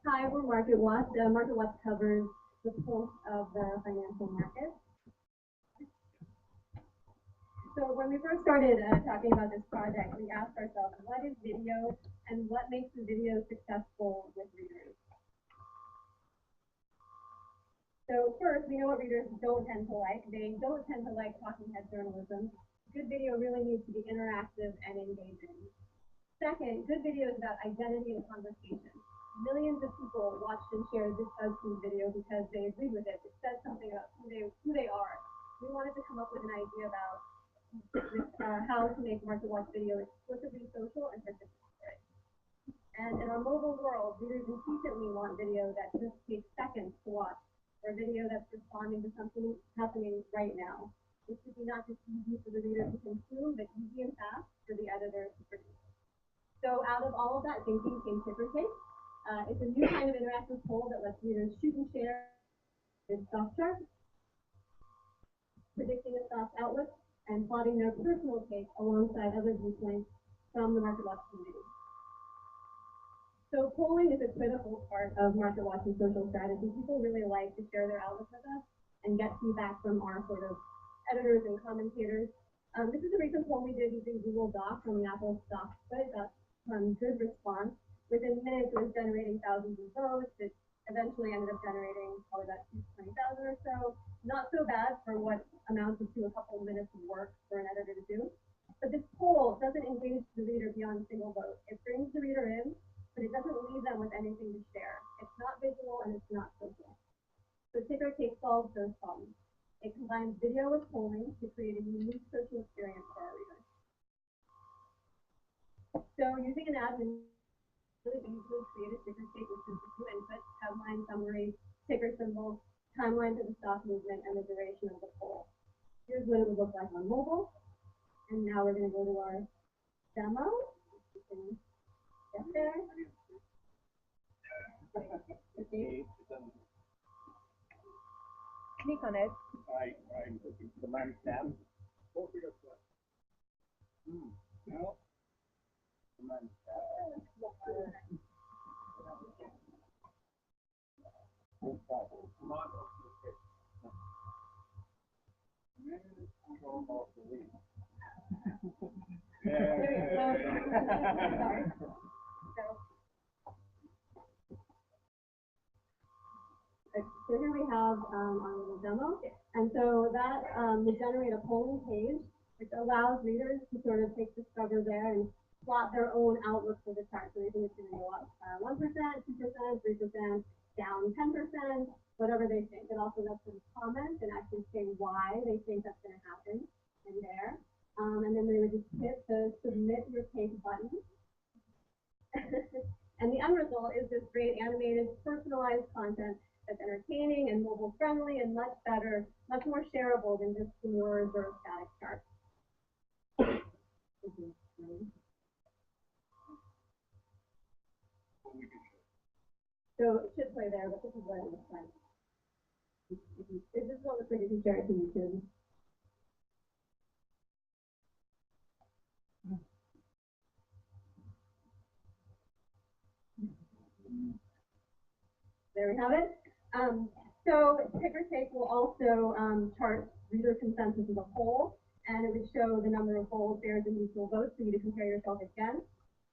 Hi, we're Market Watch. Market Watch covers the pulse of the financial market. So when we first started talking about this project, we asked ourselves, what is video and what makes the video successful with readers? So first, we know what readers don't tend to like. They don't tend to like talking head journalism. Good video really needs to be interactive and engaging. Second, good video is about identity and conversation. Millions of people watched and shared this BuzzFeed video because they agreed with it. It said something about who they are. We wanted to come up with an idea about how to make Market Watch video explicitly social and participatory. And in our mobile world, readers increasingly want video that just takes seconds to watch, or video that's responding to something happening right now. This should be not just easy for the reader to consume, but easy and fast for the editor to produce. So out of all of that thinking came Ticker Tape. It's a new kind of interactive poll that lets readers shoot and share stock charts, predicting a stock's outlook, and plotting their personal take alongside other viewpoints from the Market Watch community. So polling is a critical part of Market Watch's social strategy. People really like to share their outlook with us and get feedback from our sort of editors and commentators. This is a recent poll we did using Google Docs on the Apple stock split. Got good response. Within minutes, it was generating thousands of votes. It eventually ended up generating probably about 20,000 or so. Not so bad for what amounted to a couple of minutes of work for an editor to do. But this poll doesn't engage the reader beyond a single vote. It brings the reader in, but it doesn't leave them with anything to share. It's not visual and it's not social. So Ticker Tape solves those problems. It combines video with polling to create a unique social experience for our readers. So using an admin really easily create a ticker tape with just a few inputs: headline, summary, ticker symbol, timeline to the stock movement, and the duration of the poll. Here's what it would look like on mobile. And now we're going to go to our demo. You can get there. Okay. Click on it. I command tab. No. Command tab. So here we have our little demo. And so that will generate a polling page, which allows readers to sort of take discover there and plot their own outlook for the chart. So they think it's going to go up 1%, 2%, 3%, down 10%, whatever they think. It also lets them comment and actually say why they think that's going to happen in there. And then they would just hit the submit your take button. And the end result is this great animated, personalized content that's entertaining and mobile friendly and much better, much more shareable than just yours or static charts. So it should play there, but this is what it looks like. This is what it looks like if you share it to YouTube. There we have it. So Ticker Tape will also chart reader consensus as a whole, and it would show the number of polls, shares, and mutual votes for you to compare yourself against.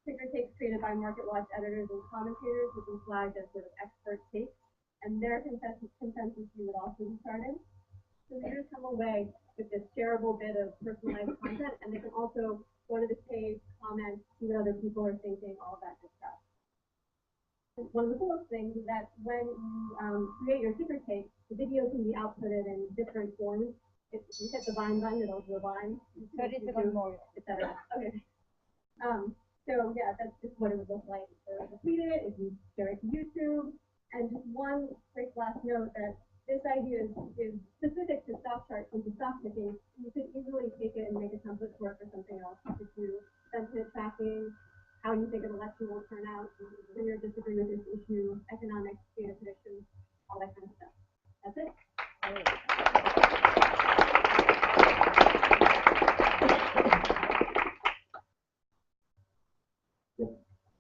Ticker Tape is created by Market Watch editors and commentators who can flag as sort of expert takes, and their consensus you would also be charted. So readers come away with this shareable bit of personalized content, and they can also go to the page, comment, see what other people are thinking, all of that good stuff. One of the coolest things is that when you create your ticker tape, the video can be outputted in different forms. If you hit the Vine button, it'll go Vine. 30 seconds more. Etc. Okay. So yeah, that's just what it would look like if you tweet it, if you share it to YouTube. And just one quick last note that this idea is specific to stock charts and to stock picking. You could easily take it and make a template for it for something else. You could do sentiment tracking, how you think an election will turn out, agree or disagree with this issue, economic data predictions, all that kind of stuff. That's it.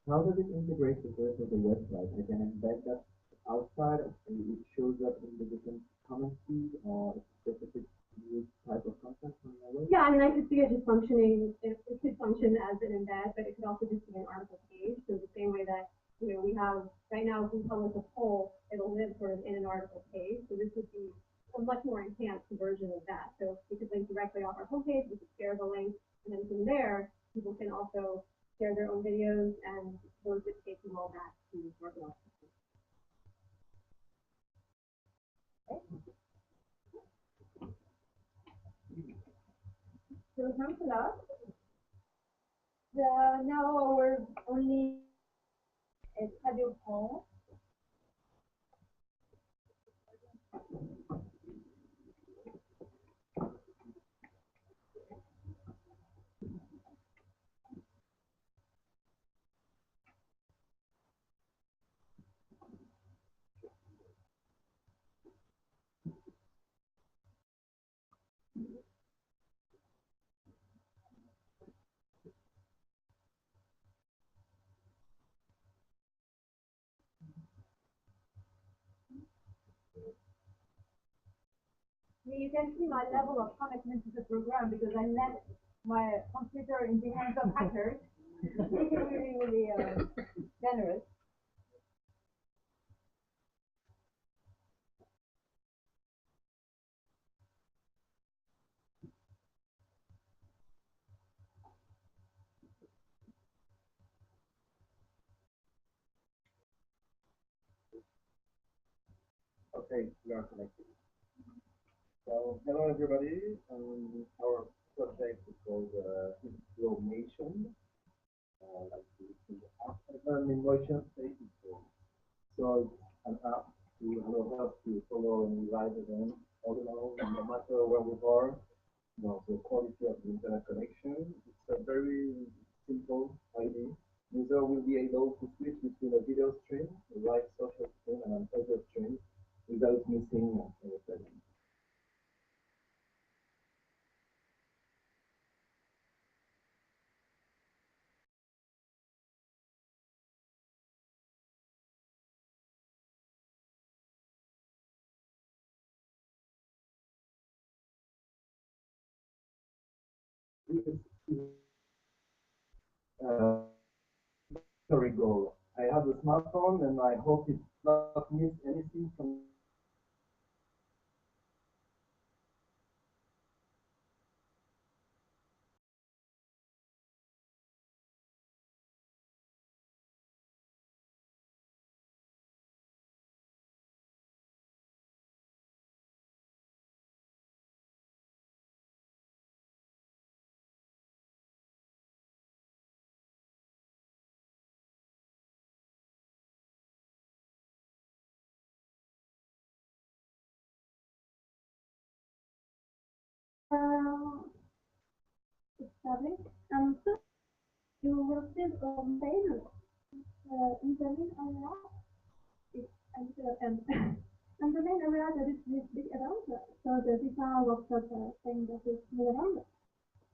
How does it integrate with rest of the website. I can embed that outside, and it shows up in the different comment feed or specific new type of content on your website. Yeah, I mean, I could see it just functioning, it could function as an embed, but it could also just be an article page. So the same way that, we have, right now, if we publish a poll, it'll live sort of in an article page. So this would be a much more enhanced version of that. So we could link directly off our homepage, we could share the link, and then from there, people can also share their own videos, and those would take them all back to work. So thanks a lot. Now our only is Radio France. You can see my level of commitment to the program because I left my computer in the hands of hackers. Really, really generous. Okay, we are connected. So, hello everybody. Our project is called Inflammation, like the app, and emotion state is called. So it's an app to allow us to follow any live event, all in all, no matter where we are, the quality of the internet connection. It's a very simple idea. User will be able to switch between a video stream, a live social stream, and an audio stream without missing anything. Uh, Sorry, goal. I have a smartphone and I hope it not miss anything from Uh, Sorry. So you will still contain internet area. And and the main area that is this big event. So the FIFA World Cup thing that is around.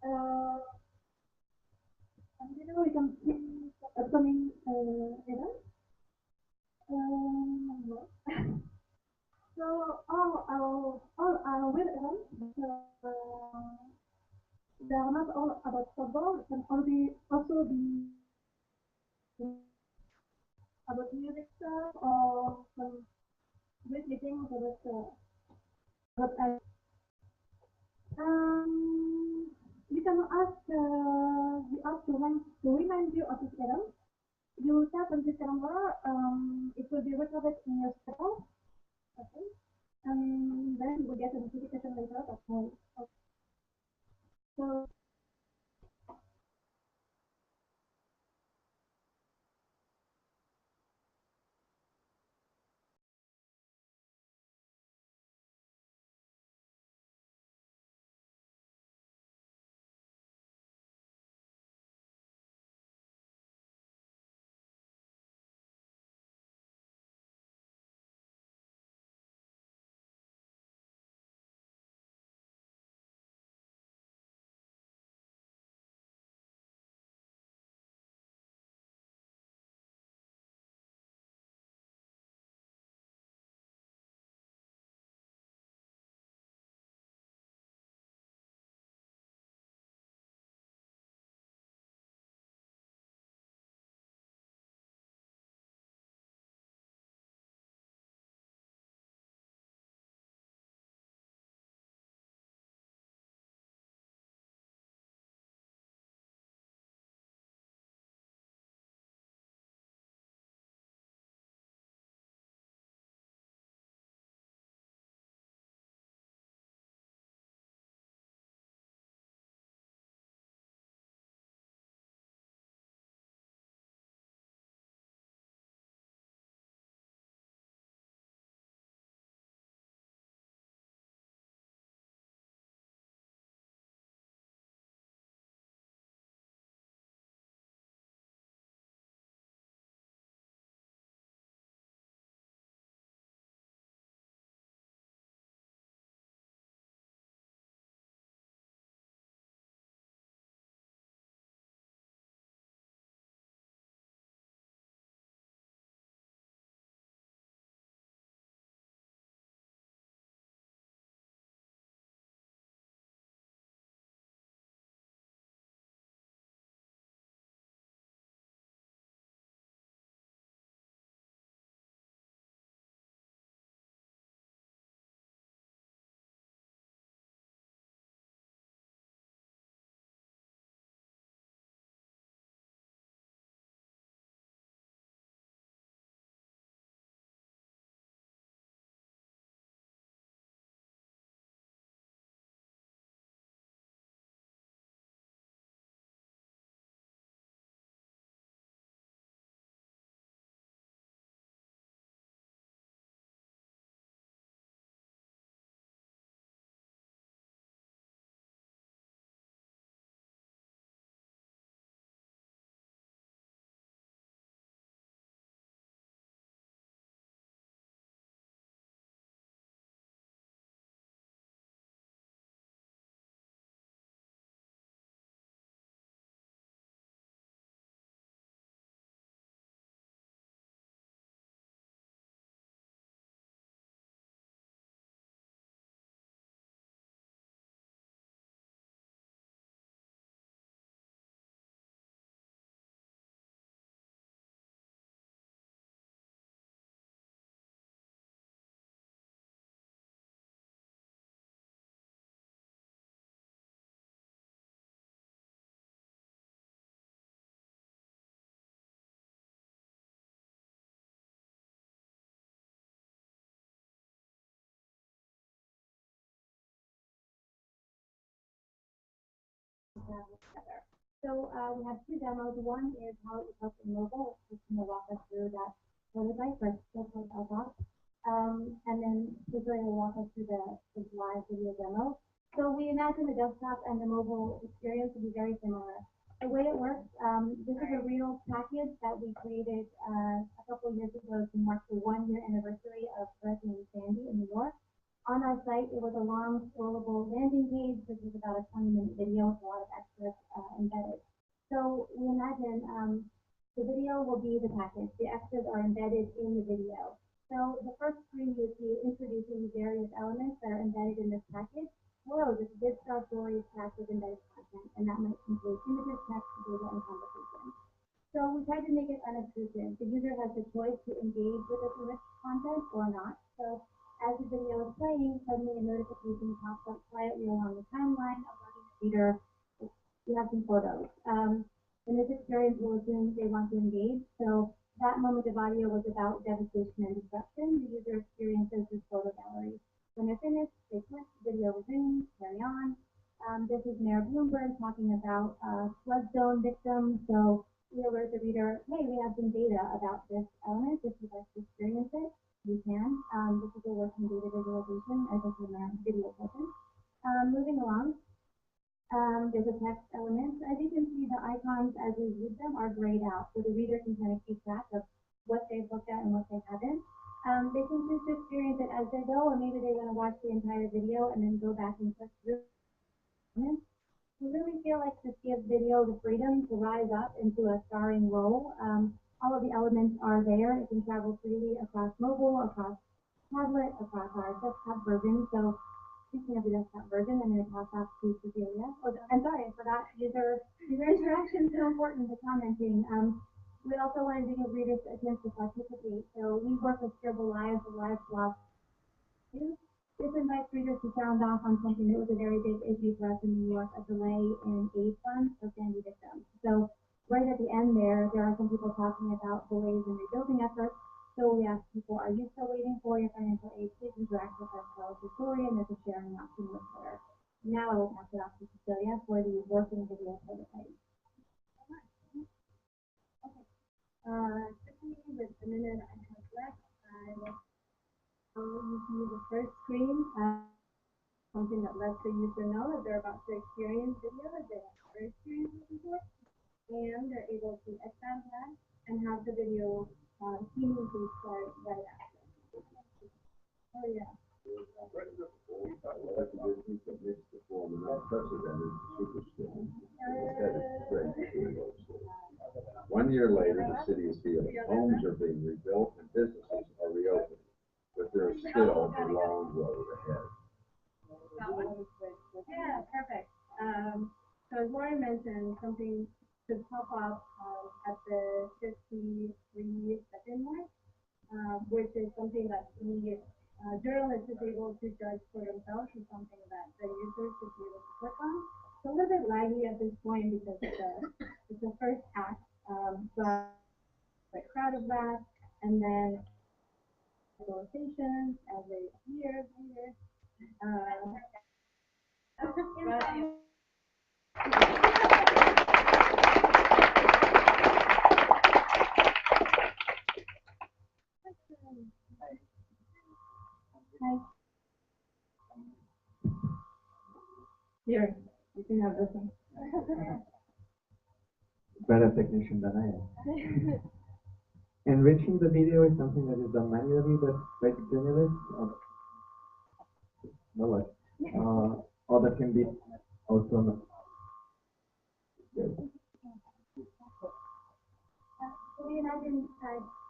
Uh, and we can see upcoming events. Well, so all our web events, they are not all about football. It can also be about music stuff or some great meetings about you can ask the app to remind you of this error. You tap on this camera, it will be recorded in your phone, okay? And then you will get a notification later that so So we have two demos. One is how it was built in mobile, which is going to walk us through that prototype, but just like I'll talk. And then Cecilia will walk us through the live video demo. So we imagine the desktop and the mobile experience to be very similar. The way it works, this is a real package that we created a couple of years ago to mark the 1 year anniversary of Hurricane Sandy in New York. On our site, it was a long scrollable landing page. This was about a 20-minute video with a lot of extras embedded. So we imagine the video will be the package. The extras are embedded in the video. So the first screen you see introducing various elements that are embedded in this package. Hello, this VidStar story is packed with embedded content, and that might include images, text, data, and conversation. So we tried to make it unobtrusive. The user has the choice to engage with this rich content or not. So as the video is playing, suddenly a notification pops up quietly along the timeline, alerting the reader you have some photos. In this experience, we'll assume they want to engage. So that moment of audio was about devastation and destruction. The user experiences this photo gallery. When they're finished, they click, video resumes, carry on. This is Mayor Bloomberg talking about flood zone victims. So we alert the reader, hey, we have some data about this element. If you'd like to experience it, you can. This is a working data visualization as if in our video session. Moving along, there's a text element. As you can see, the icons as we read them are grayed out, so the reader can kind of keep track of what they've looked at and what they haven't. They can choose to experience it as they go, or maybe they want to watch the entire video and then go back and click through. We really feel like this gives video the freedom to rise up into a starring role. All of the elements are there. It can travel freely across mobile, across tablet, across our desktop version. So speaking of the desktop version, I'm going to pass off to Cecilia. Oh, I'm sorry, I forgot user interaction is so important to commenting. We also wanted to give readers a chance to participate. So we work with Scribble Live, the live blog. This invites readers to sound off on something that was a very big issue for us in New York, a delay in aid funds for Sandy victims. So right at the end there are some people talking about delays in rebuilding efforts. So we asked people, are you still waiting for your financial aid? Please interact with us, tell us your story, and there's a sharing option with Twitter. Now I will pass it off to Cecilia for the working video prototype. Quickly, with the minute I have left, I will you see the first screen, something that lets the user know that they're about to experience video that they have never experienced before, and they're able to X out of that and have the video seamlessly start right after. Oh yeah. Conditions that makes the form an unprecedented superstorm. Instead, it's great to see those. 1 year later, the city is healing. Homes are being rebuilt and businesses are reopening. But there is still a long road ahead. Yeah, perfect. So as Lauren mentioned, something should pop up at the 53-second mark, which is something that the journalist is able to judge for themselves, is something that the users should be able to click on. It's a little bit laggy at this point because it's the first act. So I'm quite proud of that. And then visualizations as they appear here. Hi. Here, you can have this one. Better technician than I am. Enriching the video is something that is done manually by the journalist, or that can be also. So we imagine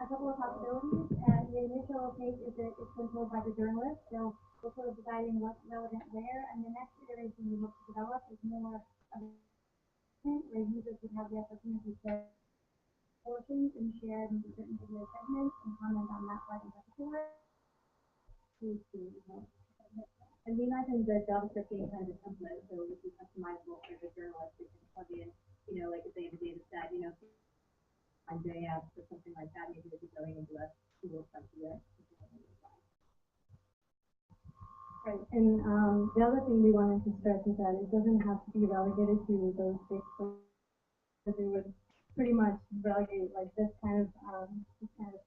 a couple of possibilities. The initial phase is that it's controlled by the journalist, so we're sort of deciding what's relevant where, and the next iteration we look to develop is more of where users would have the opportunity to portions and share into certain video segments and comment on that part in particular. And we imagine the JavaScript being kind of a template, so it would be customizable for the journalist. They can plug in, like if they have a data set, on JS or something like that, maybe they'd be going into a Google stuff here. Right. And the other thing we wanted to stress is that it doesn't have to be relegated to those big stores. We would pretty much relegate like this kind of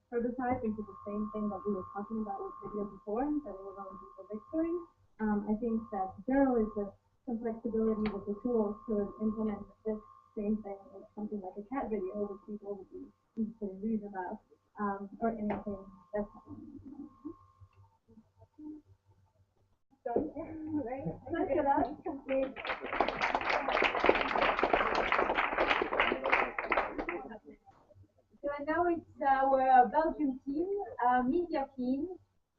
prototype into the same thing that we were talking about with video before, that it was only for big stores. I think that generally with some flexibility with the tools to implement this same thing with something like a cat video, which people would be interested in reading about, or anything that's happening. Right? Look at us, complete. So now it's our Belgium team, media team.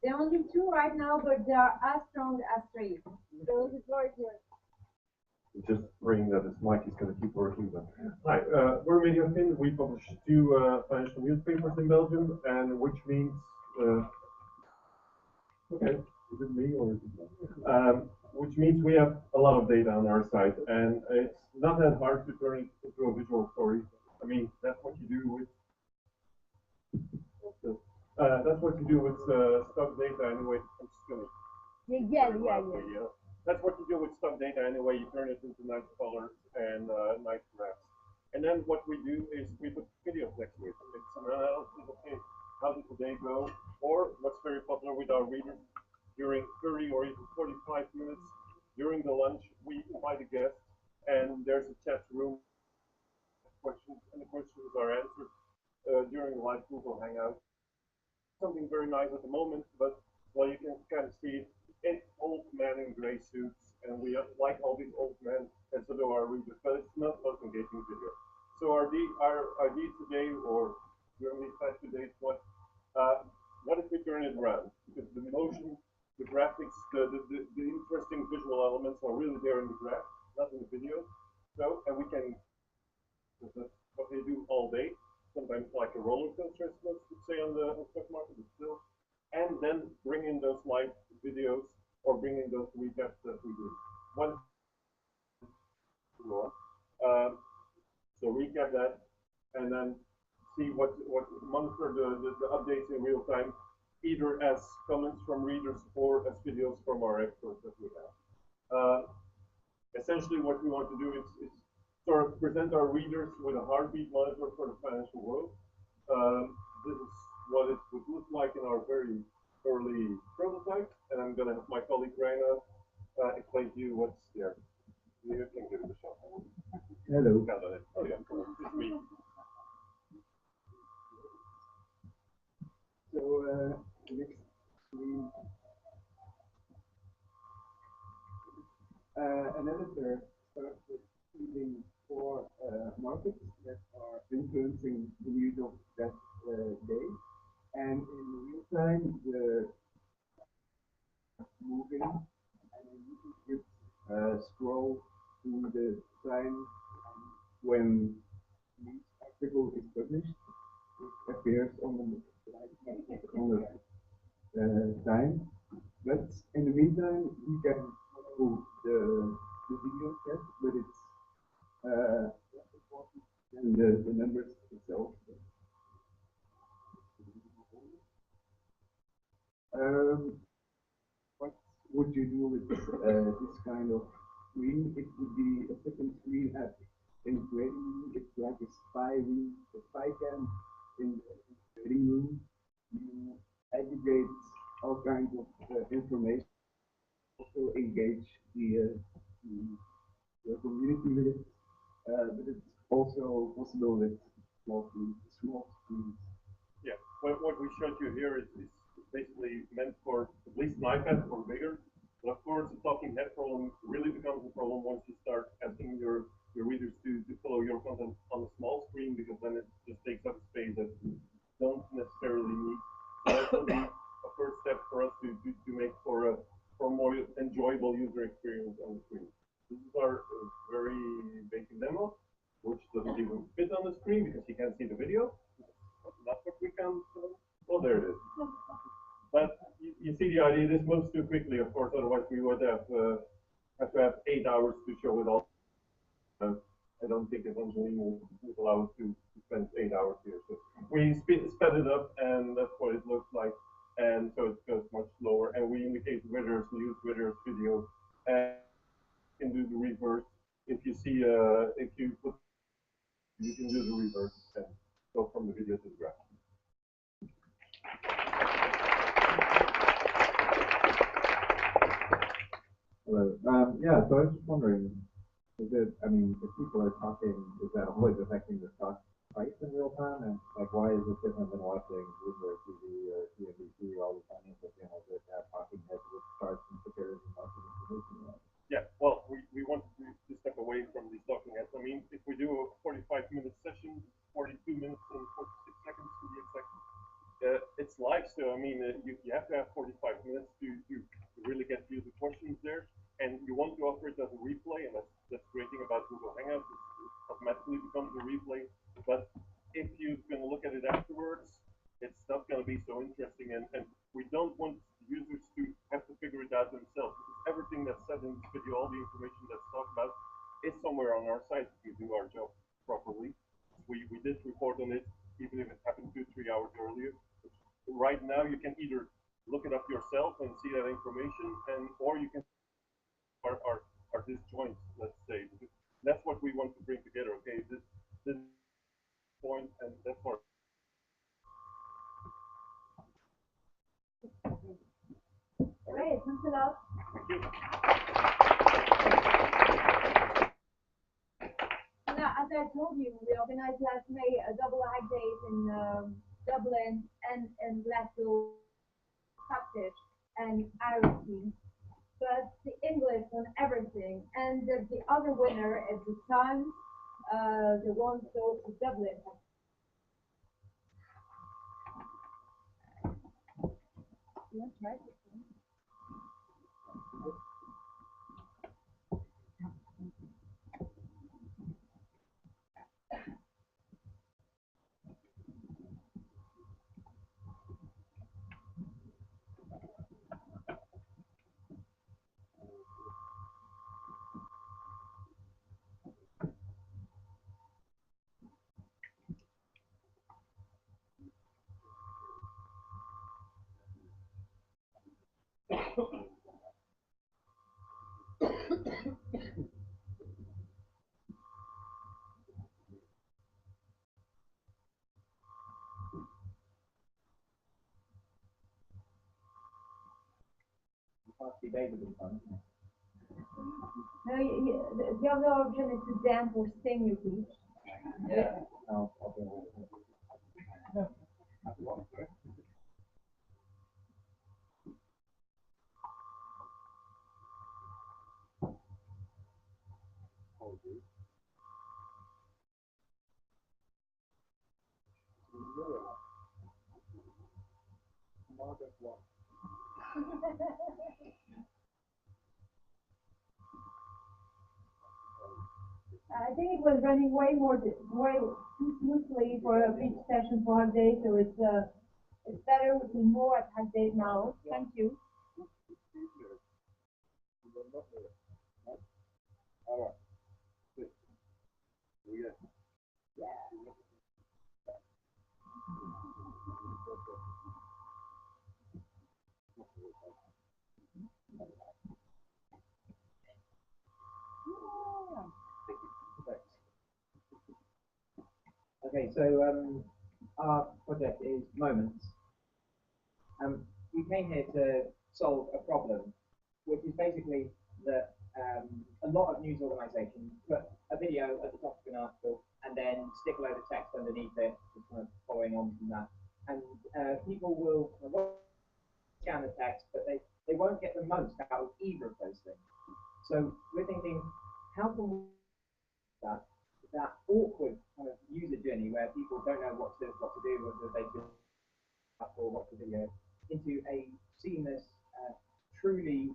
There are only two right now, but they are as strong as three. So the floor is yours. Just praying that this mic is going to keep working. But hi, we're Mediafin. We publish two financial newspapers in Belgium, and which means okay, is it me or is it which means we have a lot of data on our site, and it's not that hard to turn it into a visual story. I mean, that's what you do with stock data anyway. I'm just gonna yeah. That's what you do with stock data anyway. You turn it into nice colors and nice graphs. And then what we do is we put videos next to it. It's an analysis. Okay, how did the day go? Or what's very popular with our readers during 30 or even 45 minutes during the lunch, we invite a guest, and there's a chat room. Questions, and the questions are answered during live Google Hangout. Something very nice at the moment, but well, you can kind of see an old man in gray suits, and we like all these old men, and so do our readers, but it's not most engaging video. So our idea today, or during these past 2 days, what if we turn it around? Because the motion, the graphics, the interesting visual elements are really there in the graph, not in the video. So, and we can, that's what they do all day. Sometimes like a roller coaster, as most would say on the stock market, but still. And then bring in those live videos or bring in those recaps that we do. So recap that, and then see what monitor the updates in real time, either as comments from readers or as videos from our experts that we have. Essentially, what we want to do is sort of present our readers with a heartbeat monitor for the financial world. This is what it would look like in our very early prototype, and I'm going to have my colleague Raina explain to you what's there. You can give it a shot. Hello. Oh yeah, it's me. So next screen, an editor starts with choosing four markets that are influencing the news of that day, and in real time the moving, and then you can just scroll through the time when news article is published. It appears on the time, but in the meantime you can follow the video chat, but it's less important than the numbers itself. What would you do with this kind of screen? It would be a second screen at integrating room. It's like a spy cam in the trading room. You aggregate all kinds of information, also engage the community with it, but it's also possible with small screens. Yeah, what we showed you here is basically meant for at least an iPad or bigger. But of course, the talking head problem really becomes a problem once you start asking your readers to follow your content on a small screen, because then it just takes up space that you don't necessarily need. So that will be a first step for us to make for a more enjoyable user experience on the screen. This is our very basic demo, which doesn't even fit on the screen because you can't see the video. That's what we can. Well, there it is. But you see the idea. This moves too quickly, of course. Otherwise, we would have to have 8 hours to show it all. I don't think eventually would allow us to spend 8 hours here. So we sped it up, and that's what it looks like. And so it goes much slower. And we indicate where there's news, whether it's video, and you can do the reverse. If you see, if you put, you can do the reverse and go from the video to the graph. Hello. Yeah, so I was just wondering, is it, I mean, if people are talking, is that always affecting the stock price in real time? And like, why is it different than watching Bloomberg TV or CNBC or all the financial channels that have talking heads with charts and figures and lots of information around? Yeah, well, we want to step away from these talking heads. I mean, if we do a 45-minute session, 42 minutes and 46 seconds to be exact, it's live still. I mean, you have to have 45 minutes to really get through the questions there. And you want to offer it as a replay, and that's the great thing about Google Hangouts, it automatically becomes a replay. But if you're going to look at it afterwards, it's not going to be so interesting, and we don't want users to have to figure it out themselves, because everything that's said in this video, all the information that's talked about, is somewhere on our site if we do our job properly. We did report on it, even if it happened 2-3 hours earlier. Right now, you can either look it up yourself and see that information, or you can our disjoints, let's say. That's what we want to bring together. Okay, this point, and that's our. Great, thanks a lot. Thank you. Now, as I told you, we organized last May a double Hackdays in Dublin and Glasgow, Scottish and Irish teams. But the English won everything, and the other winner is the Times, the one so to Dublin. No, the other option is to dance or sing your piece. Yeah. No, I think it was running way too smoothly for each session for Hackdays, so it's better with more at Hackdays now. Thank you. All right. Good. Yeah. Okay, so our project is Moments. We came here to solve a problem, which is basically that a lot of news organisations put a video at the top of an article and then stick a load of text underneath it, just kind of following on from that. And people will scan the text, but they won't get the most out of either of those things. So we're thinking, how can we do that awkward kind of user journey where people don't know what to do, whether they should or watch the video, into a seamless, truly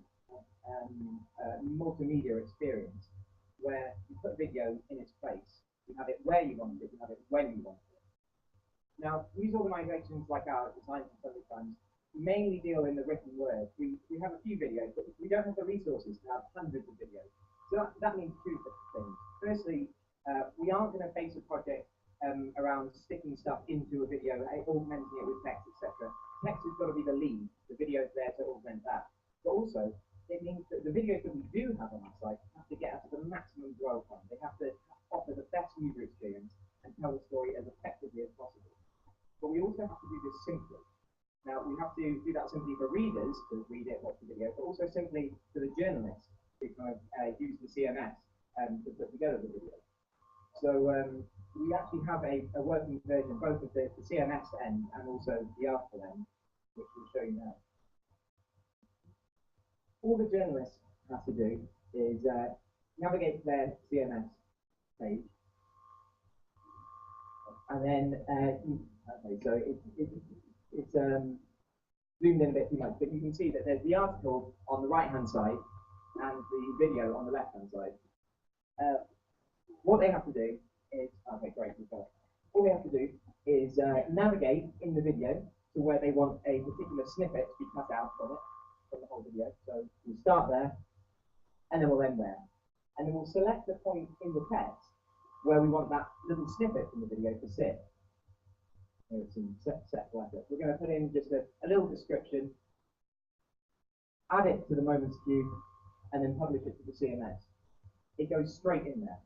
multimedia experience where you put video in its place, you have it where you want it, you have it when you want it. Now, news organisations like ours, the Times and Sunday Times, mainly deal in the written word. We have a few videos, but we don't have the resources to have hundreds of videos. So that means two things. Firstly, we aren't going to face a project around sticking stuff into a video, augmenting it with text, etc. Text has got to be the lead. The video is there to augment that. But also, it the videos that we do have on our site have to get us the maximum dwell time. They have to offer the best user experience and tell the story as effectively as possible. But we also have to do this simply. Now, we have to do that simply for readers to read it, watch the video, but also simply for the journalists who kind of use the CMS to put together the video. So we actually have a working version, both of the CMS end and also the article end, which we'll show you now. All the journalist has to do is navigate to their CMS page, and then okay, so it's zoomed in a bit too much, but you can see that there's the article on the right-hand side and the video on the left-hand side. What they have to do is, okay, great, we've got it. All they have to do is navigate in the video to where they want a particular snippet to be cut out from it, from the whole video. So we'll start there, and then we'll end there. And then we'll select the point in the text where we want that little snippet from the video to sit. Here it's in set letter. We're going to put in just a little description, add it to the moments queue, and then publish it to the CMS. It goes straight in there.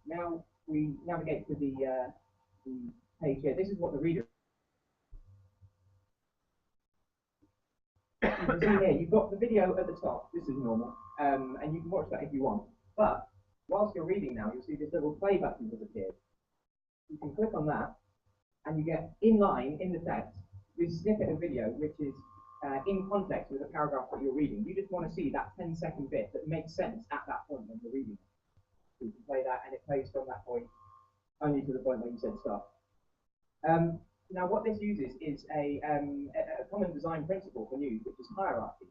Now we navigate to the page here. This is what the reader. You can see here, you've got the video at the top. This is normal, and you can watch that if you want. But whilst you're reading now, you'll see this little play button has appeared. You can click on that, and you get in line in the text this snippet of video, which is in context with the paragraph that you're reading. You just want to see that 10-second bit that makes sense at that point when you're reading it. So you can play that, and it plays from that point only to the point where you said stop. Now, what this uses is a common design principle for news, which is hierarchy.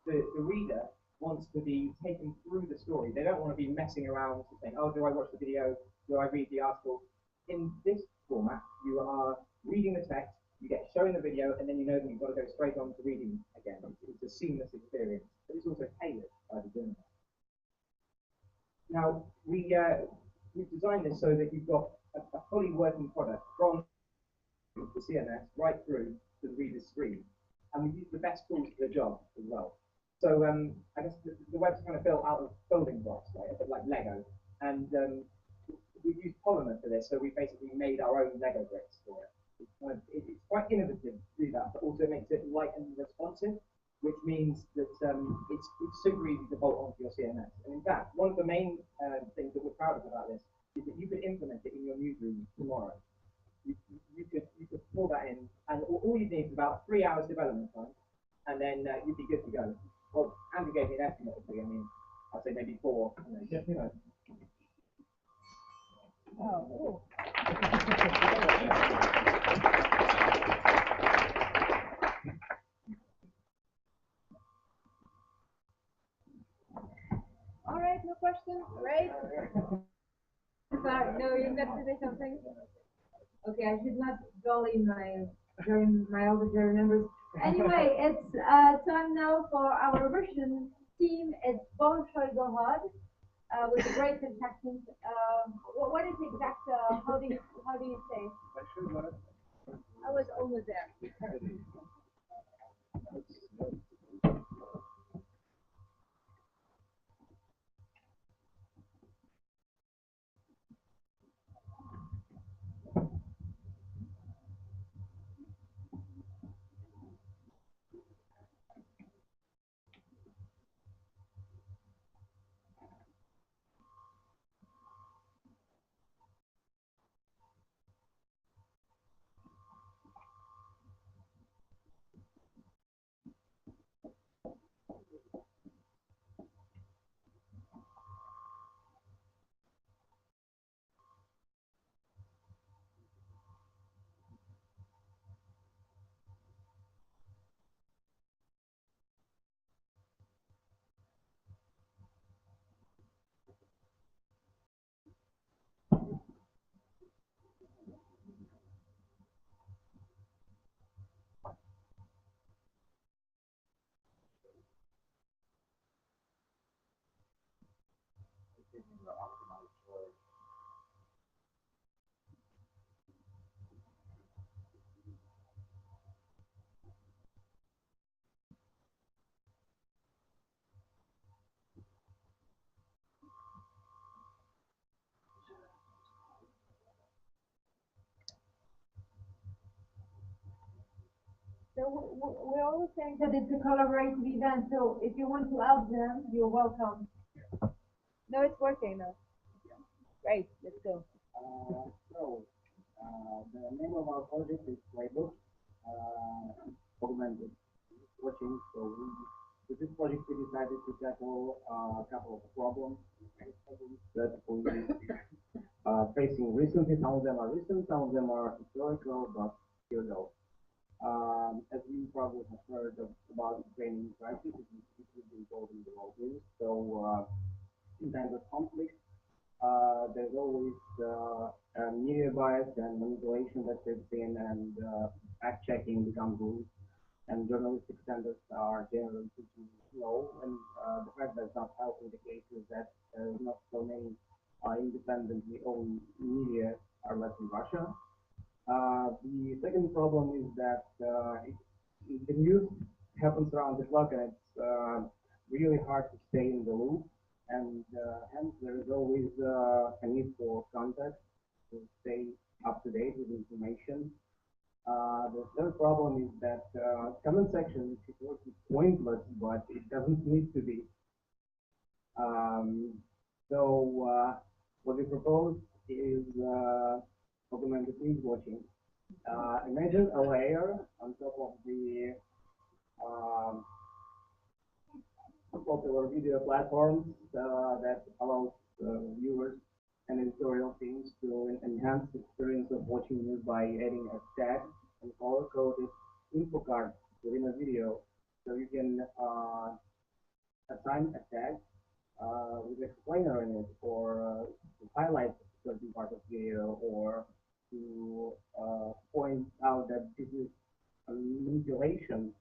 The reader wants to be taken through the story. They don't want to be messing around saying, oh, do I watch the video? Do I read the article? In this format, you are reading the text, you get shown the video, and then you know that you've got to go straight on to reading again. It's a seamless experience, but it's also tailored by the journalist. Now, we've designed this so that you've got a fully working product from the CMS right through to the reader's screen. And we use the best tools for the job as well. So I guess the web's kind of built out of building blocks, right? A bit like Lego. And we've used polymer for this, so we basically made our own Lego bricks for it. It's quite innovative to do that, but also makes it light and responsive, which means that it's super easy to bolt onto your CMS. And in fact, one of the main things that we're proud of about this is that you could implement it in your newsroom tomorrow. You could pull that in, and all you need is about 3 hours development time, and then you'd be good to go. Well, Andrew gave me an estimate of 3. I mean, I'd say maybe 4. And then, you know. Oh. All right, no questions, right? Sorry, no, you're going to say something? Okay, I should not jolly my older jury members. Anyway, it's time now for our Russian team. It's Bon Shoygorod with a great contestant. What is the exact? How do you say? I was almost there. So we're always saying that it's a collaborative event, so if you want to help them, you're welcome. No, it's working now. Great, let's go. The name of our project is Playbook, augmented watching. So with this project, we decided to tackle a couple of problems that we facing recently. Some of them are recent, some of them are historical, but here we go. As you probably have heard about Ukrainian crisis, it is involved in the world news. So in times of conflict, there's always media bias and manipulation that creeps in, and fact checking becomes rules, and journalistic standards are generally pretty low. And the fact that's not helping the case is that not so many independently owned media are left in Russia. The second problem is that the news happens around the clock, and it's really hard to stay in the loop, and hence there is always a need for context to stay up to date with information. The third problem is that comment section is pointless, but it doesn't need to be. Um, what we propose is augmented news watching. Imagine a layer on top of the um, popular video platforms that allows viewers and editorial teams to enhance the experience of watching news by adding a tag and color-coded info card within a video. So you can assign a tag with explainer in it, or to highlight a certain part of video, or to point out that this is a manipulation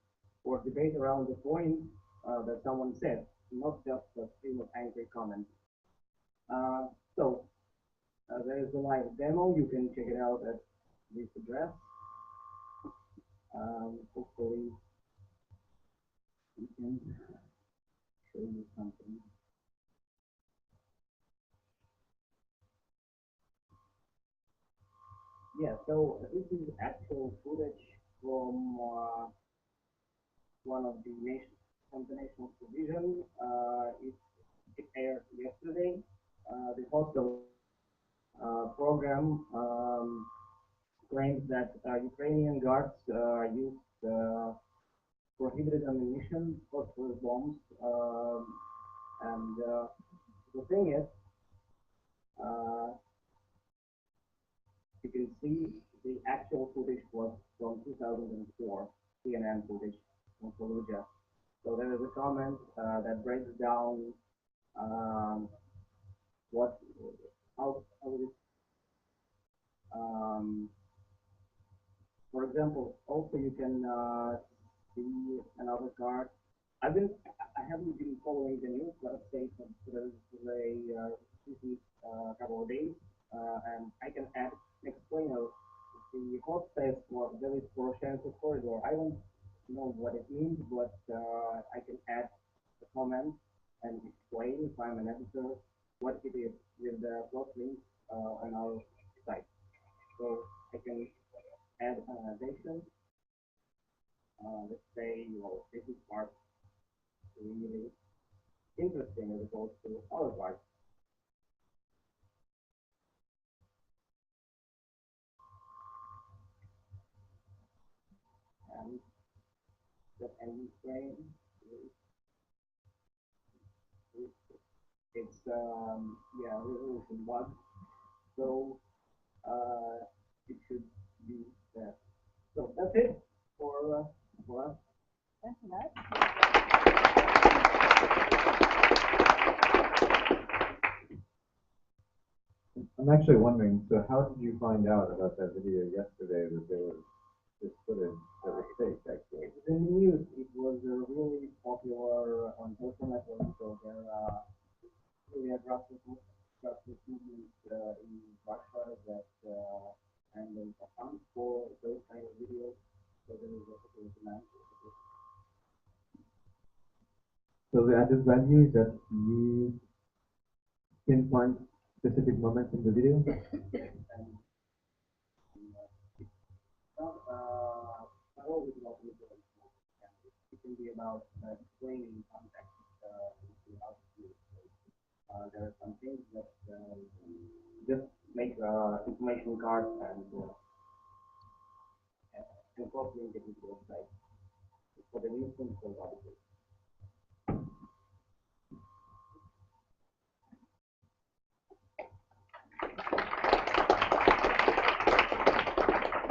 or debate around the point that someone said, not just a stream of angry comments. So there is a live demo. You can check it out at this address. Hopefully we can show you something. Yeah, so this is actual footage from one of the national television. It aired yesterday. The host of program claims that Ukrainian guards used prohibited ammunition, phosphorus bombs, and the thing is, uh, you can see the actual footage was from 2004, CNN footage from Fallujah. So there is a comment that breaks down what how it is. For example, also you can see another card. I haven't been following the news, but say there is a recent couple of days, and I can add an explainer. The host says, well, there is Poroshenko corridor. I don't know what it means, but I can add a comment and explain, if I'm an editor, what it is with the plot links on our site. So I can add annotation. Let's say, well, this is part really interesting as opposed to other parts. And the ending frame it's yeah, resolution 1. So it should be there. So that's it for us. Thanks a lot. I'm actually wondering, so how did you find out about that video yesterday that there was this footage that was fake, actually? It was in the news. It was really popular on social networks, so there are really a grassroots movement in Russia that and then accounts for those kind of videos. So there is a popular demand. So the added value is that you pinpoint specific moments in the video? And it's not always about manipulation. It can be about explaining context how to do it. There are some things that just make information cards and incorporate it into your site. For the new principles, obviously.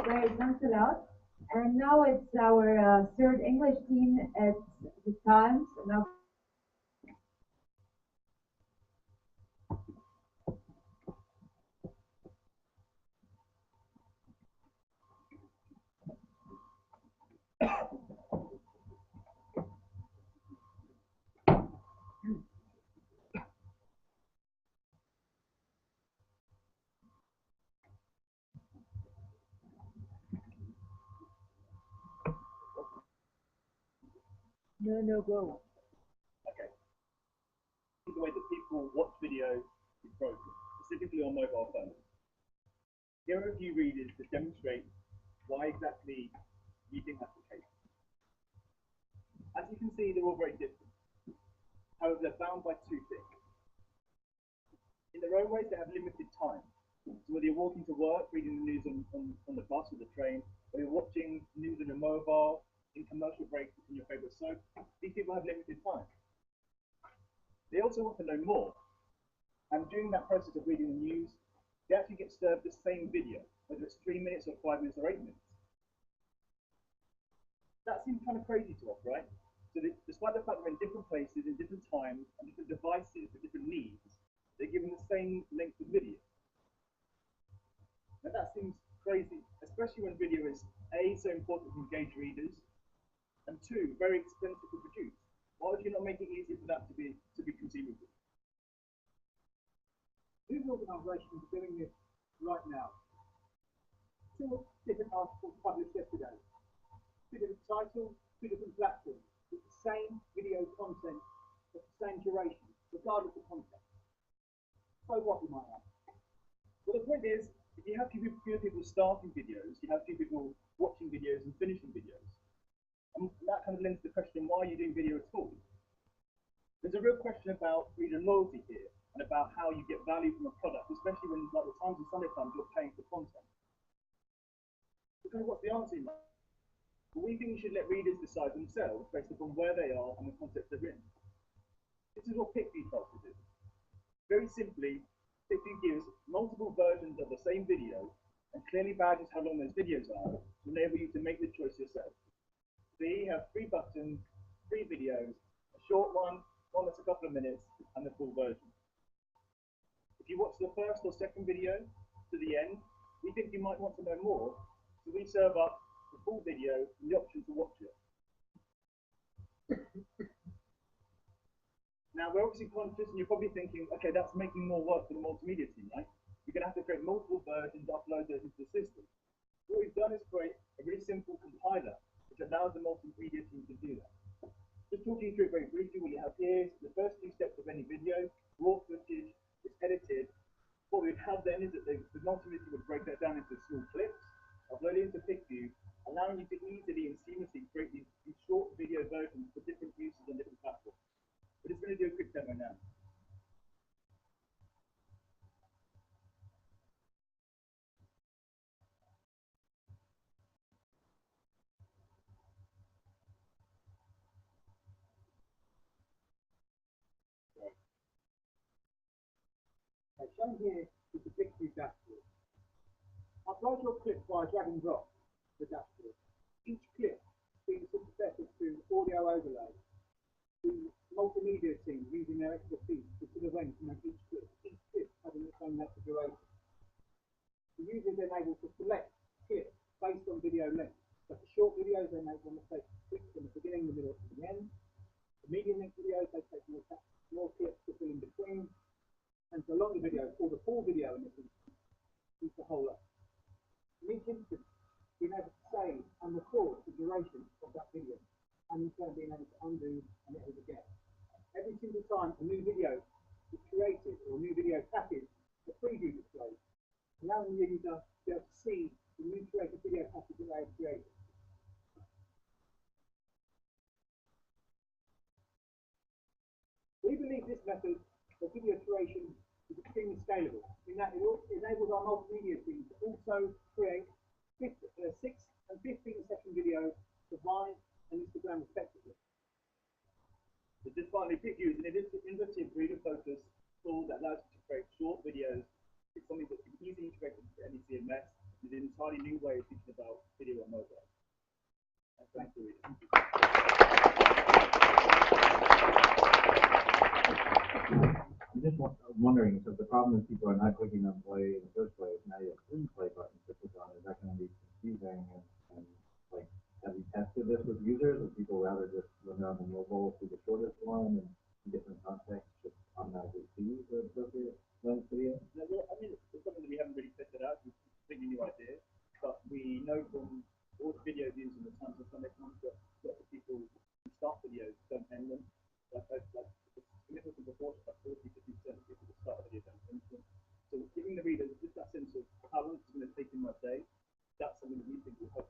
Great, thanks a lot. And now it's our third English team at the Times. Now no, go. Okay. The way that people watch video is broken, specifically on mobile phones. Here are a few readers that demonstrate why exactly you think that's the case. As you can see, they're all very different. However, they're bound by two things. In their own ways, they have limited time. So whether you're walking to work, reading the news on the bus or the train, or you're watching news on your mobile, in commercial breaks in your favorite soap, these people have limited time. They also want to know more. And during that process of reading the news, they actually get served the same video, whether it's 3 minutes or 5 minutes or 8 minutes. That seems kind of crazy to us, right? So despite the fact we're in different places, in different times, and different devices with different needs, they're given the same length of video. Now that seems crazy, especially when video is A, so important to engage readers, and 2, very expensive to produce. Why would you not make it easier for that to be consumable? News organisations are doing this right now. 2 different articles published yesterday. 2 different titles, 2 different platforms, with the same video content of the same duration, regardless of context. So what, you might ask? Well, the point is, if you have few people starting videos, you have few people watching videos and finishing videos. And that kind of lends to the question, why are you doing video at all? There's a real question about reader loyalty here, and about how you get value from a product, especially when, like the Times and Sunday Times, you're paying for content. Because what's the answer? Well, we think you should let readers decide themselves based upon where they are and the context they're in. This is what PickView tries to do. Very simply, PickView gives multiple versions of the same video and clearly badges how long those videos are to enable you to make the choice yourself. So you have 3 buttons, 3 videos, a short one that's a couple of minutes, and the full version. If you watch the first or second video to the end, we think you might want to know more, so we serve up the full video and the option to watch it. Now, we're obviously conscious, and you're probably thinking, okay, that's making more work for the multimedia team, right? You're going to have to create multiple versions, upload those into the system. What we've done is create a really simple compiler, which allows the multimedia team to do that. Just talking through it very briefly, what you have here is the first 2 steps of any video, raw footage, is edited. What we'd have then is that the multimedia would break that down into small clips, upload it into PickView, allowing you to easily and seamlessly create these short video versions for different uses on different platforms. We're just going to do a quick demo now. Shown here is the PickView dashboard. Upload your clip via drag and drop to the dashboard. Each clip being subjected to audio overlay. The multimedia team using their expertise to intervene to make each clip having its own length of duration. The user is then able to select clips based on video length. So for short videos, they may want to take clips from the beginning, the middle, and the end. For medium length videos, they take more clips to fill in between. And for longer videos, or the full video in this instance, is the whole lot. In each instance, being able to save and record the duration of that video, and instead of being able to undo and hit it again. Every single time a new video is created or a new video package, the preview displays, allowing the user to be able to see the new created video package that they have created. scalable in that it enables our multimedia team to also create 6 and 15-second videos for Vine and Instagram respectively. So just finally, PickView is an innovative reader focus tool that allows you to create short videos. It's something that can be easily integrated into any CMS. It's an entirely new way of thinking about video on mobile. And thanks for reading. I'm just wondering, so the problem is people are not clicking on play in the first place. Now you have 3 play buttons to click on. Is that going to be confusing? And like, have you tested this with users? Or people rather just run on the mobile to the shortest one and in different contexts just automatically see the appropriate length video? No, well, I mean, it's something that we haven't really tested out. It's a completely new idea. But we know from all the video views and the times of Sunday comes that lots of people who start videos don't end them. Like a significant proportion, like 40-50% of people who start videos don't end them. So giving the reader just that sense of how long it's going to take in my day, that's something that we think will help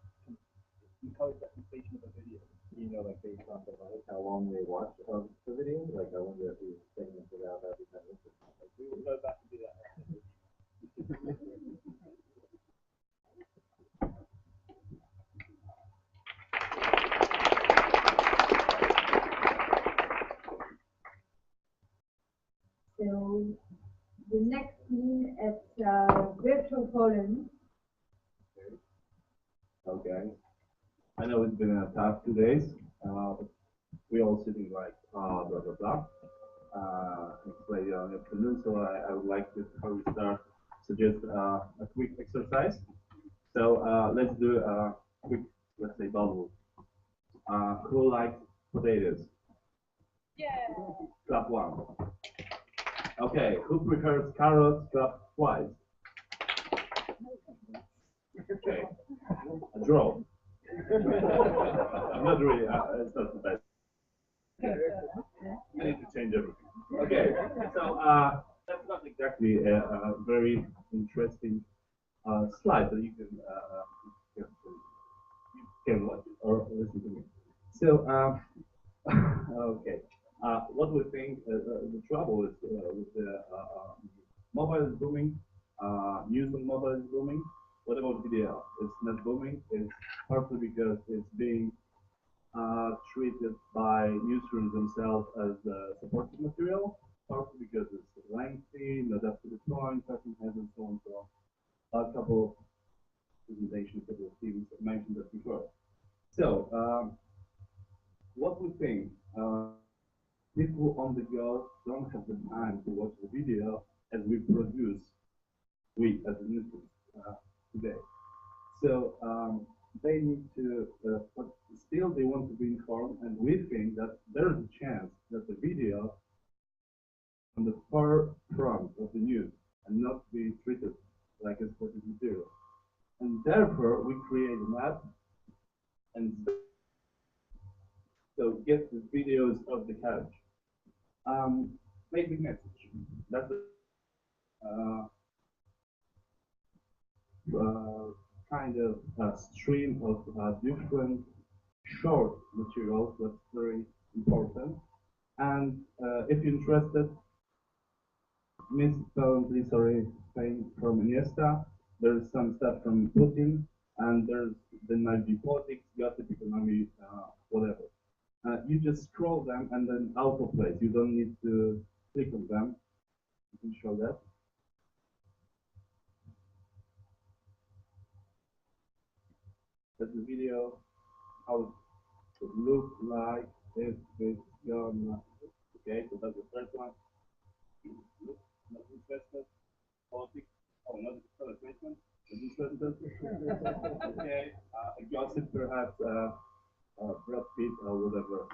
encourage that completion of a video. You know, like based on device, how long they watch the video? Like, I wonder if you segment it out every time. Like, we will go back and do that. So the next scene is virtual Poland. Okay. I know it's been a tough 2 days. We all sitting like blah blah blah. It's late on the afternoon, so I would like to, before we start, suggest a quick exercise. So let's do a quick, let's say, bubble. Who likes potatoes? Yeah. Clap 1. Okay, who prefers carrots? Clap twice. Okay, a draw. I'm not really, it's not the best. I need to change everything. Okay, so that's not exactly a very interesting slide that you can watch it or listen to me. So, okay, what we think the trouble is with the mobile is booming, news on mobile is booming. What about video? It's not booming. It's partly because it's being treated by newsrooms themselves as supporting material, partly because it's lengthy, not up to the point, certain heads and so on and so on. A couple of presentations that Steve mentioned that before. So, what we think, people on the go don't have the time to watch the video as we produce, we as a newsroom today. So they need to, but still they want to be informed, and we think that there is a chance that the video on the far front of the news and not be treated like a sporting material. And therefore we create an app and so get the videos of the carriage. Basic message. That's kind of a stream of different short materials that's very important. And if you're interested, Miss currently, sorry, Spain from Iniesta. There's some stuff from Putin, and there might be politics, gossip, economy, whatever. You just scroll them and then autoplay. You don't need to click on them. You can show that. That's the video. How it looks like if it's gonna. Okay, so that's the first one. Look, not interested. Politics. Oh, not the placement. Not interested. Okay, gossip perhaps. Brad Pitt or whatever.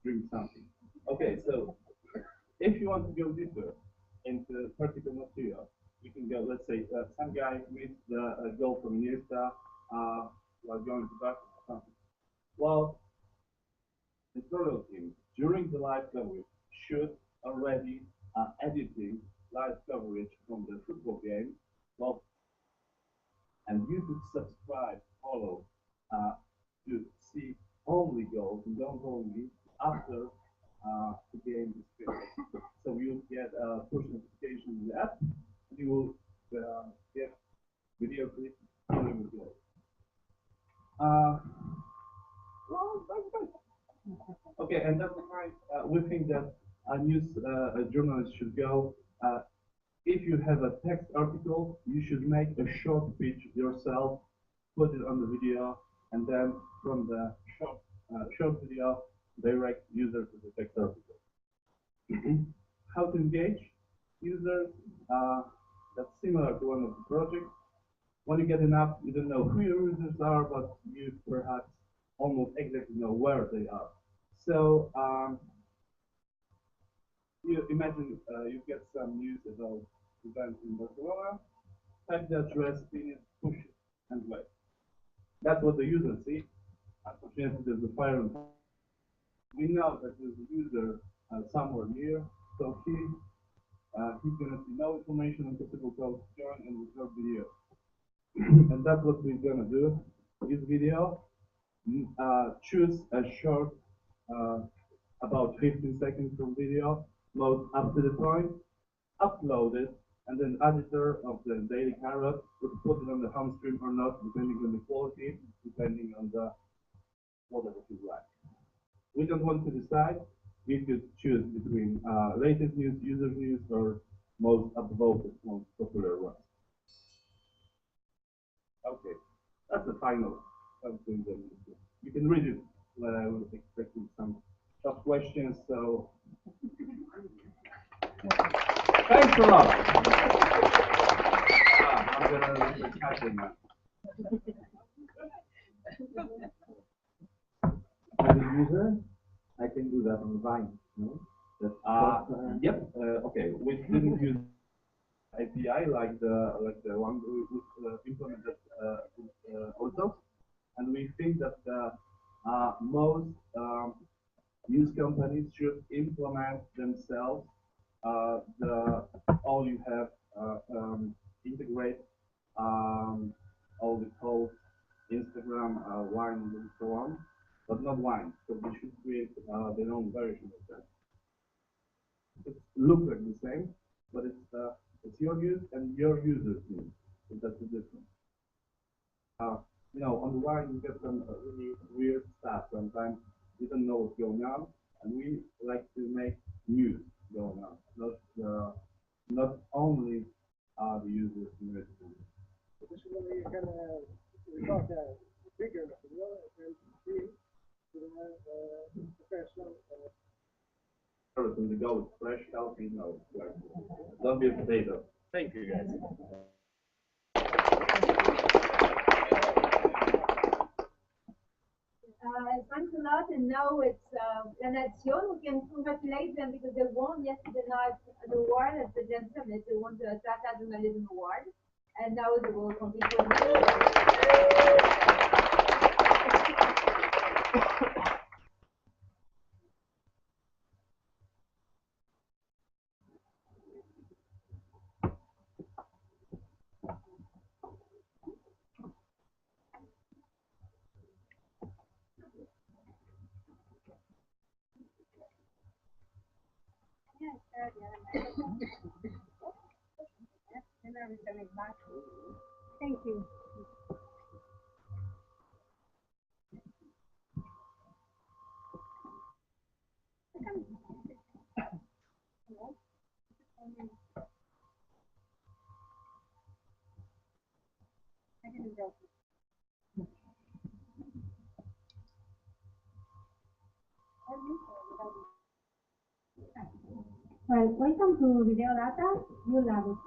Drink something. Okay, so if you want to go deeper into particular material, you can go. Let's say some guy meets the girl from Iniesta while going to basketball or something. Well, the editorial team during the live coverage should already editing live coverage from the football game. Well, and you could subscribe, follow to see only goals and don't only after the game is finished. So you get push notifications the app, and you will get video clips following the flow. Well, that's good. Okay, and that's why we think that a news journalist should go. If you have a text article, you should make a short pitch yourself, put it on the video, and then from the short video, direct user to the text article. How to engage users? That's similar to one of the projects. When you get an app, you don't know who your users are, but you perhaps almost exactly know where they are. So you imagine you get some news about events in Barcelona, type the address, pin it, push it, and play. That's what the user sees. Unfortunately, there's a fire. We know that there's a user somewhere near, so he's gonna see no information on possible calls to join and record video. And that's what we're gonna do. This video, choose a short, about 15 seconds from video, load up to the point, upload it, and then editor of the daily carrot would put it on the home screen or not, depending on the quality, depending on the whatever you like. We don't want to decide. We could choose between latest news, user news, or most upvoted, most popular ones. Okay, that's the final something that you can read it. But I was expecting some tough questions, so thanks a lot. I'm gonna leave the chat now. As a user, I can do that on Vine, no? Yep. Okay. We didn't use API like the one we implemented also, and we think that most news companies should implement themselves all you have integrate all the posts, Instagram, Wine, and so on, but not Wine. So they should create their own version of that. It looks like the same, but it's your use and your users' use. So that's the difference. You know, on the Wine you get some really weird stuff. Sometimes you don't know what's going on, and we like to make news going on, not only the users news. Additionally, you can record bigger material and see to the professional. And the go is fresh, healthy, no, like, don't be a potato. Thank you, guys. Thanks a lot, and now it's La Nation. We can congratulate them because they won yesterday night the award at the Gem Summit. They won the Data Journalism Award, and now they will compete with Thank you. Well, welcome to Video Data. You love it.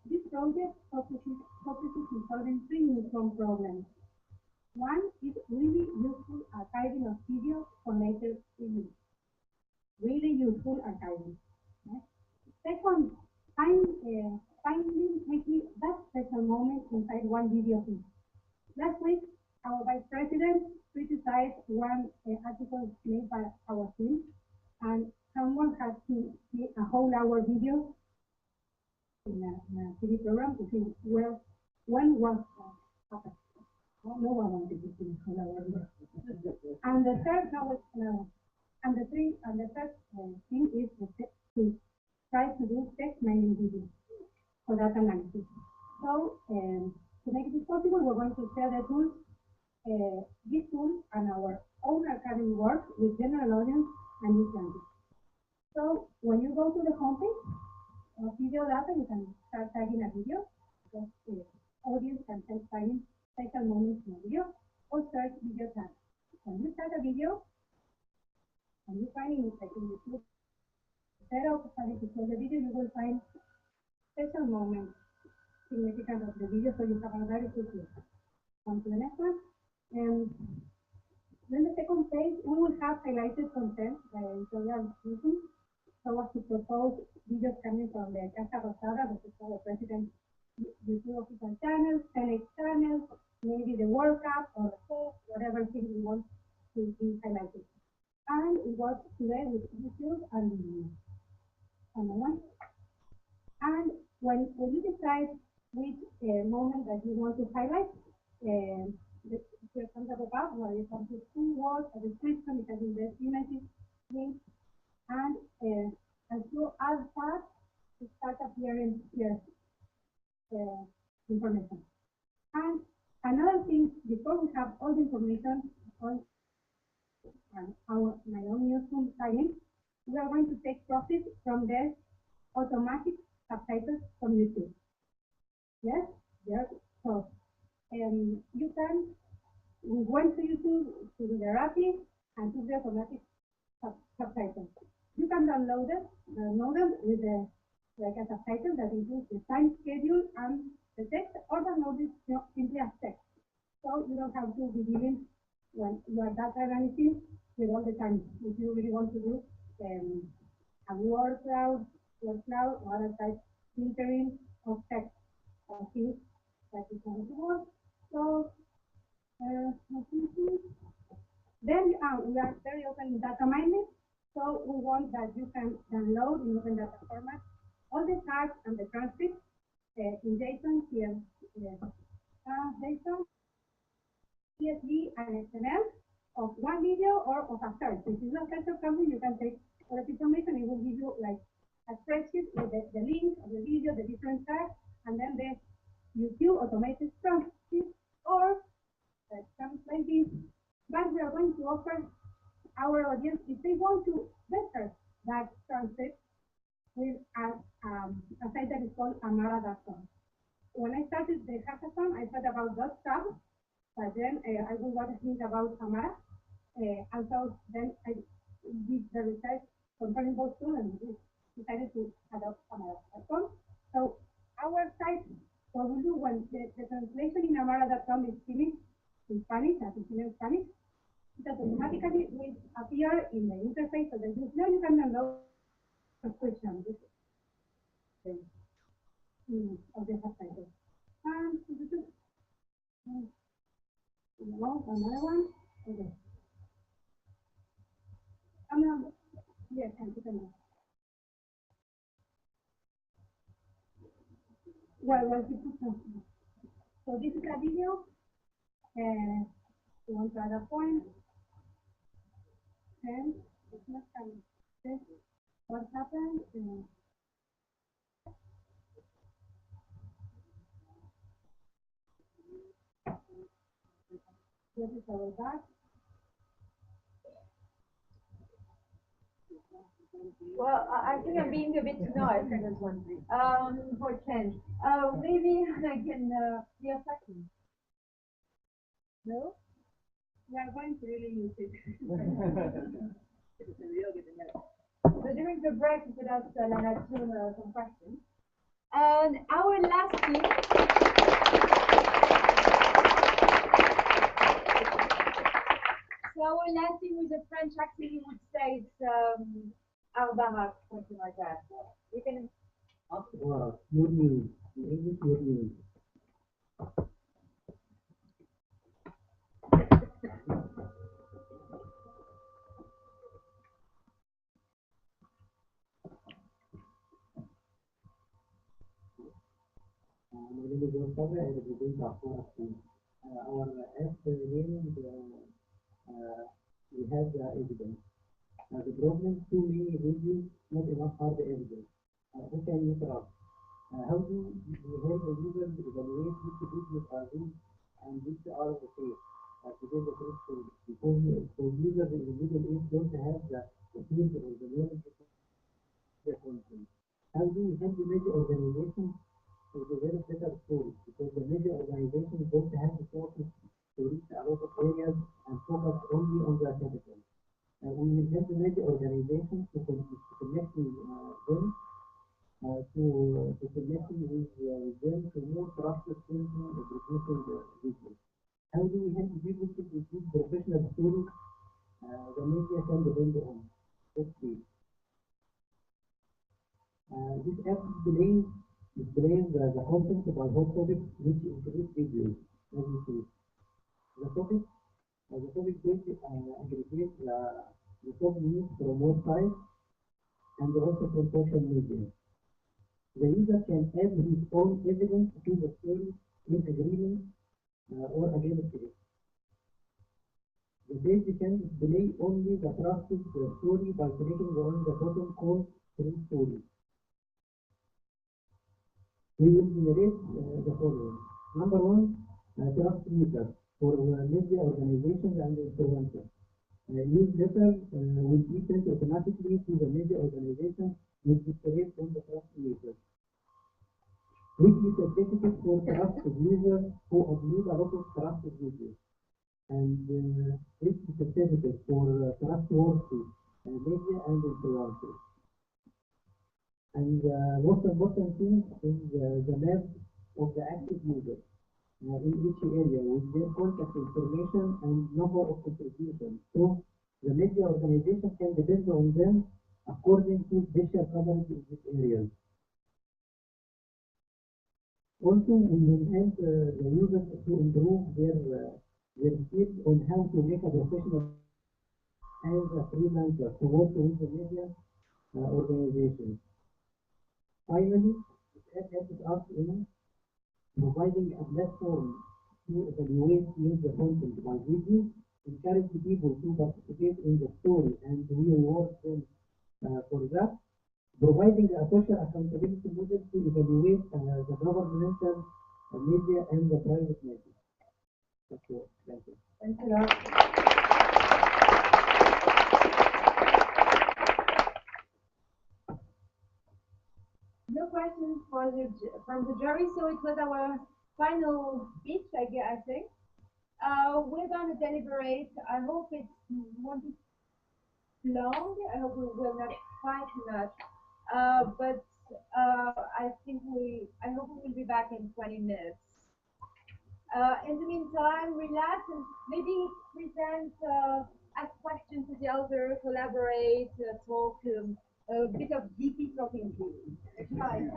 This project focuses on solving three newsroom problems. One is really useful archiving of videos for later review. Really useful archiving. Okay? Second, finding maybe that special moment inside one video feed. Last week, our vice president criticized one article made by our team, and someone had to see a whole hour video in a TV program to see where when was happened. Well, no one wanted to see a whole hour video. And the third, And the third thing is to try to do text mining video for data analysis. So to make this possible, we're going to share the tools, these tools and our own archiving work with general audience and youth language. So when you go to the homepage of video data, you can start tagging a video. Because the audience can start tagging special moments in a video or search video tags. When you tag a video, and you find it like in YouTube, instead of starting to show the video, you will find special moments significant of the video, so you have a very quick look. On to the next one. And then the second page, we will have highlighted content by editorial using, so as to propose videos coming from the Casa Rosada, which is the president's YouTube official channel, Senate channel, maybe the World Cup or the Cup, whatever thing we want to be highlighted. And we work today with YouTube and one. And when you decide which moment that you want to highlight, here comes at the top where you can put 2 words, a description, you can invest images, links, and as you add that, it starts appearing here information. And another thing, before we have all the information on my own newsroom signing, we are going to take profit from the automatic subtitles from YouTube. Yes? Yes. So you can, we went to YouTube to do the wrapping and to the automatic subtitles. You can download them with the like a subtitle that includes the time schedule and the text, or download it simply as text. So you don't have to be dealing when you are data analysis with all the time. If you really want to do a word cloud, or other type filtering of text things that you can do. So then we are very open in data mining. So we want that you can download in open data format all the tags and the transcripts in JSON, JSON, CSV, and XML of one video or of a search. If you don't search of something, you can take all the information. It will give you like a spreadsheet with the link of the video, the different tags, and then the YouTube automated transcript or something like this. But we are going to offer our audience, if they want to better that transcript, with a site that is called amara.com. When I started the hackathon, I thought about .com, but then I was want to think about Amara, and so then I did the research comparing both two and decided to adopt amara.com. So our site, what we do when the translation in amara.com is finished in Spanish, as it's in Spanish, that automatically will appear in the interface so that you can download subscription of the subtitles. And another one. Okay. Yes, well, so this is a video. You want to add a point, and it's not coming. What happened? This is our back. Well, I think I'm being a bit nice on this one. For change. Maybe I can be a second. No? We are going to really use it. So during the break, we could ask Lana some questions. And our last team. So our last team with a French accent, you would say it's Arbara, something like that. You can. Wow, good news. English good news. My name is Gonzalo, I represent Bakura School. Our F name, we have the evidence. and these are the case. Today the case because for users in the middle age don't have the tools or the knowledge to their content. How do we help the major organizations to develop better tools? Because the major organizations don't have the resources to reach a lot of areas and focus only on their capital. We will help the major organizations to connect with them to connecting with them to more trusted thinking and producing video. How do we help people to produce professional stories the media can depend on? Let's see. This app displays the content by hot topics which include videos, as you see. The topic page aggregates the top news from websites and also from social media. The user can add his own evidence to the story in agreement or against it. The page can display only the trusted story by clicking on the button called True Story. We will generate the following. Number one, trust meter for media organizations and influencers. Newsletter will be sent automatically to the media organization with displayed on the trust meter. Weekly certificate for trusted users who upload a lot of trusted videos. And this certificate for trustworthy media and influencers. And most important thing is the map of the active user in each area with their contact information and number of contributions. So the media organization can depend on them according to special coverage in these areas. Also, we will help the users to improve their skills on how to make a professional as a freelancer to work with the media organization. Finally, it helps us in providing a platform to evaluate user content by video, encourage people to participate in the story, and we reward them for that. Providing a social accountability model to evaluate the governmental media and the private media. That's all. Thank you. Thanks a lot. No questions from the jury, so it was our final speech, I think. We're going to deliberate. I hope it won't be long. I hope we will not fight much. But I hope we will be back in 20 minutes. In the meantime, relax and maybe present, ask questions to the other, collaborate, talk, a bit of geeky talking to. Hi.